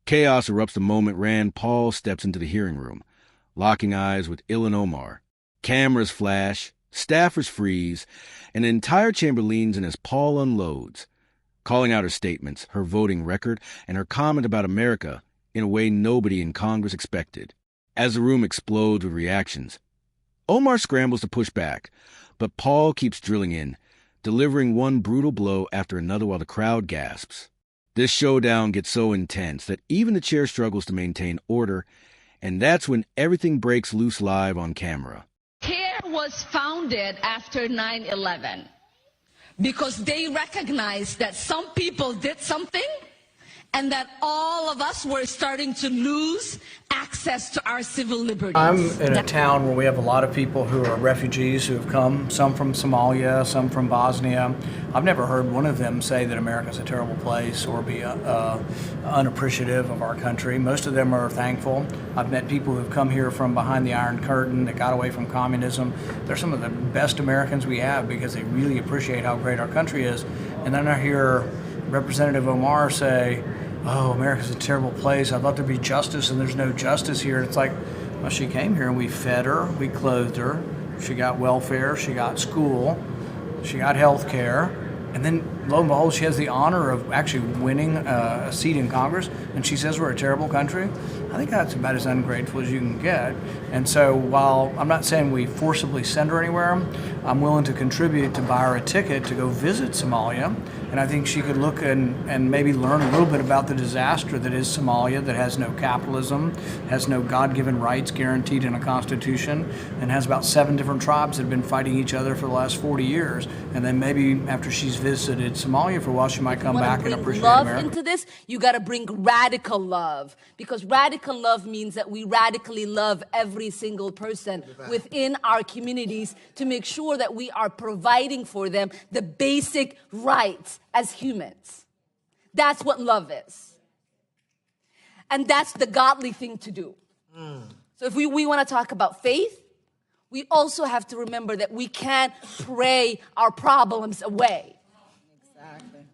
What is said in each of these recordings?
Chaos erupts the moment Rand Paul steps into the hearing room, locking eyes with Ilhan Omar. Cameras flash, staffers freeze, and the entire chamber leans in as Paul unloads, calling out her statements, her voting record, and her comment about America in a way nobody in Congress expected. As the room explodes with reactions, Omar scrambles to push back, but Paul keeps drilling in, delivering one brutal blow after another while the crowd gasps. This showdown gets so intense that even the chair struggles to maintain order, and that's when everything breaks loose live on camera. CARE was founded after 9/11 because they recognized that some people did something and that all of us were starting to lose access to our civil liberties. I'm in a town where we have a lot of people who are refugees who have come, some from Somalia, some from Bosnia. I've never heard one of them say that America's a terrible place or be unappreciative of our country. Most of them are thankful. I've met people who've come here from behind the Iron Curtain that got away from communism. They're some of the best Americans we have because they really appreciate how great our country is. And then I hear Representative Omar say, "Oh, America's a terrible place. I'd love to be justice, and there's no justice here." It's like, well, she came here and we fed her, we clothed her, she got welfare, she got school, she got health care, and then lo and behold, she has the honor of actually winning a seat in Congress, and she says we're a terrible country. I think that's about as ungrateful as you can get. And so while I'm not saying we forcibly send her anywhere, I'm willing to contribute to buy her a ticket to go visit Somalia. And I think she could look and maybe learn a little bit about the disaster that is Somalia, that has no capitalism, has no God-given rights guaranteed in a constitution, and has about 7 different tribes that have been fighting each other for the last 40 years. And then maybe after she's visited Somalia for a while, she might come back and appreciate America. Love into this, you got to bring radical love, because radical love means that we radically love every single person within our communities to make sure that we are providing for them the basic rights as humans. That's what love is. And that's the godly thing to do. So if we want to talk about faith, we also have to remember that we can't pray our problems away. Exactly.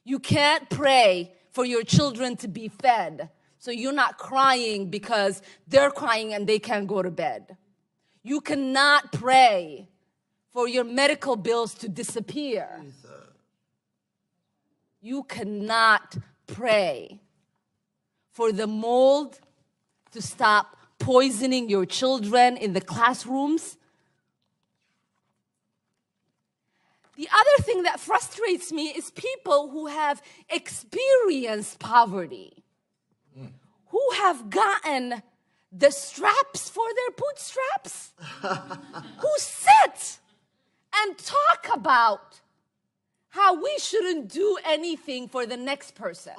You can't pray for your children to be fed, so you're not crying because they're crying and they can't go to bed. You cannot pray for your medical bills to disappear. You cannot pray for the mold to stop poisoning your children in the classrooms. The other thing that frustrates me is people who have experienced poverty, who have gotten the straps for their bootstraps, who sit and talk about how we shouldn't do anything for the next person.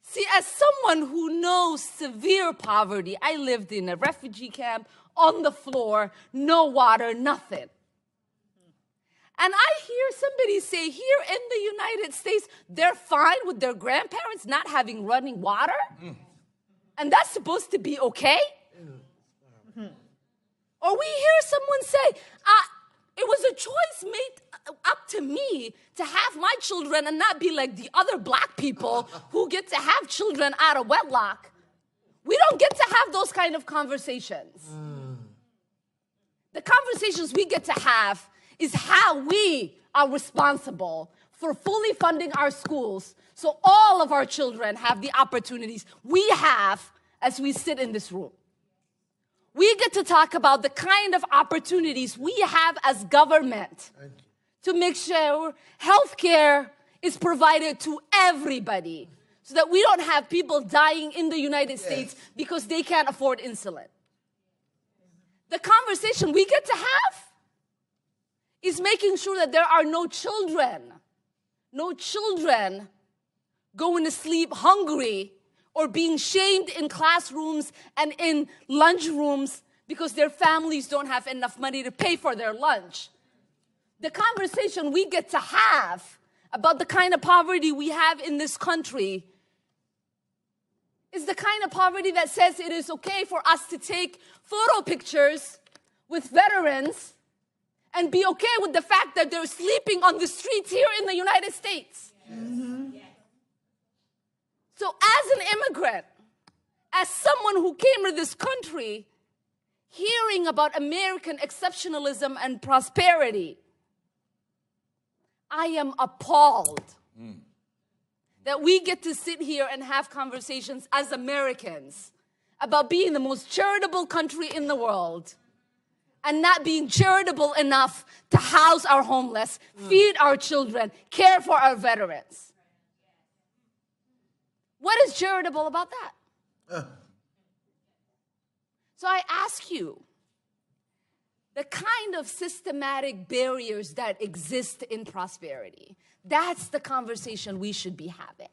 See, as someone who knows severe poverty, I lived in a refugee camp, on the floor, no water, nothing. And I hear somebody say here in the United States, they're fine with their grandparents not having running water? And that's supposed to be okay? Or we hear someone say, it was a choice made up to me to have my children and not be like the other black people who get to have children out of wedlock. We don't get to have those kind of conversations. The conversations we get to have is how we are responsible for fully funding our schools so all of our children have the opportunities we have as we sit in this room. We get to talk about the kind of opportunities we have as government to make sure healthcare is provided to everybody so that we don't have people dying in the United States because they can't afford insulin. The conversation we get to have is making sure that there are no children going to sleep hungry or being shamed in classrooms and in lunchrooms because their families don't have enough money to pay for their lunch. The conversation we get to have about the kind of poverty we have in this country is the kind of poverty that says it is okay for us to take photo pictures with veterans and be okay with the fact that they're sleeping on the streets here in the United States. So as an immigrant, as someone who came to this country, hearing about American exceptionalism and prosperity, I am appalled that we get to sit here and have conversations as Americans about being the most charitable country in the world and not being charitable enough to house our homeless, feed our children, care for our veterans. What is charitable about that? So I ask you, the kind of systematic barriers that exist in prosperity, that's the conversation we should be having.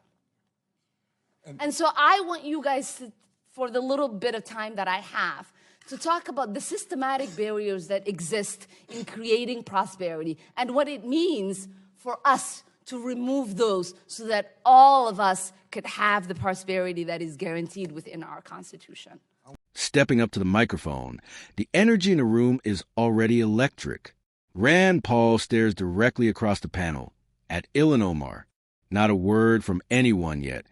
And so I want you guys to, for the little bit of time that I have, to talk about the systematic barriers that exist in creating prosperity and what it means for us to remove those so that all of us could have the prosperity that is guaranteed within our Constitution. Stepping up to the microphone, the energy in the room is already electric. Rand Paul stares directly across the panel at Ilhan Omar. Not a word from anyone yet,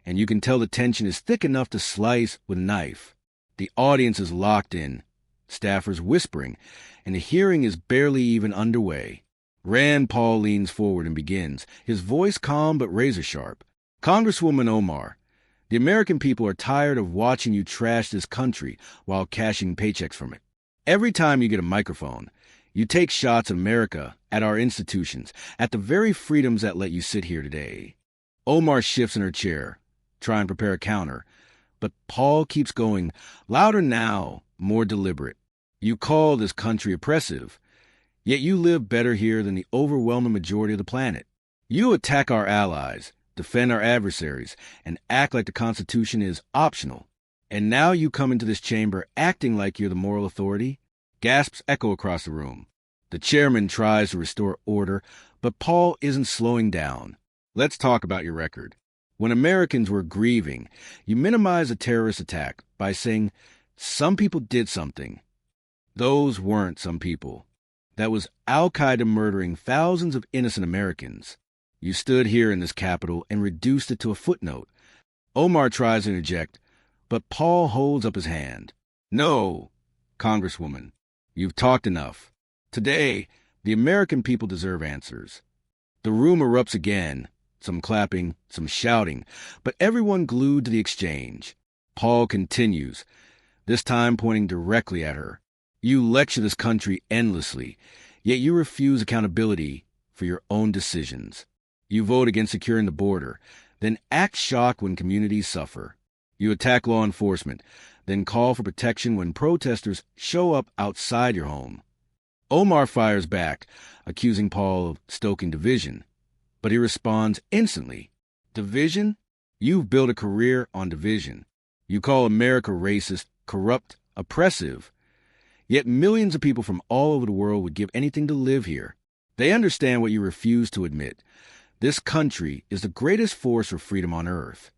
and you can tell the tension is thick enough to slice with a knife. The audience is locked in, staffers whispering, and the hearing is barely even underway. Rand Paul leans forward and begins, his voice calm but razor-sharp. Congresswoman Omar, the American people are tired of watching you trash this country while cashing paychecks from it. Every time you get a microphone, you take shots at America, at our institutions, at the very freedoms that let you sit here today. Omar shifts in her chair, trying to prepare a counter, but Paul keeps going, louder now, more deliberate. You call this country oppressive, yet you live better here than the overwhelming majority of the planet. You attack our allies, defend our adversaries, and act like the Constitution is optional. And now you come into this chamber acting like you're the moral authority? Gasps echo across the room. The chairman tries to restore order, but Paul isn't slowing down. Let's talk about your record. When Americans were grieving, you minimized a terrorist attack by saying, some people did something. Those weren't some people. That was Al-Qaeda murdering thousands of innocent Americans. You stood here in this Capitol and reduced it to a footnote. Omar tries to interject, but Paul holds up his hand. No, Congresswoman, you've talked enough. Today, the American people deserve answers. The room erupts again, some clapping, some shouting, but everyone glued to the exchange. Paul continues, this time pointing directly at her. You lecture this country endlessly, yet you refuse accountability for your own decisions. You vote against securing the border, then act shocked when communities suffer. You attack law enforcement, then call for protection when protesters show up outside your home. Omar fires back, accusing Paul of stoking division, but he responds instantly. Division? You've built a career on division. You call America racist, corrupt, oppressive. Yet millions of people from all over the world would give anything to live here. They understand what you refuse to admit. This country is the greatest force for freedom on earth.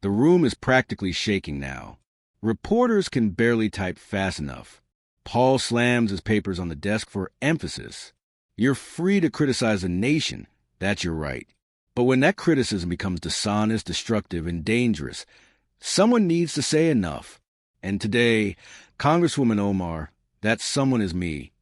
The room is practically shaking now. Reporters can barely type fast enough. Paul slams his papers on the desk for emphasis. You're free to criticize a nation. That's your right. But when that criticism becomes dishonest, destructive, and dangerous, someone needs to say enough. And today, Congresswoman Omar, that someone is me.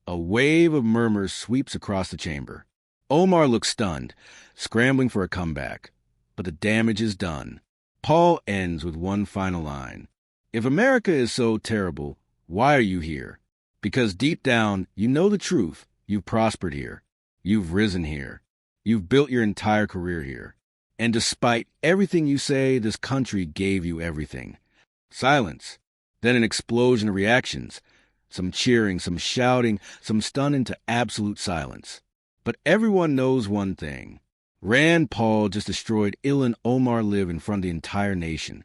A wave of murmurs sweeps across the chamber. Omar looks stunned, scrambling for a comeback. But the damage is done. Paul ends with one final line. If America is so terrible, why are you here? Because deep down, you know the truth. You've prospered here. You've risen here. You've built your entire career here. And despite everything you say, this country gave you everything. Silence. Then an explosion of reactions. Some cheering, some shouting, some stunned into absolute silence. But everyone knows one thing. Rand Paul just destroyed Ilhan Omar live in front of the entire nation.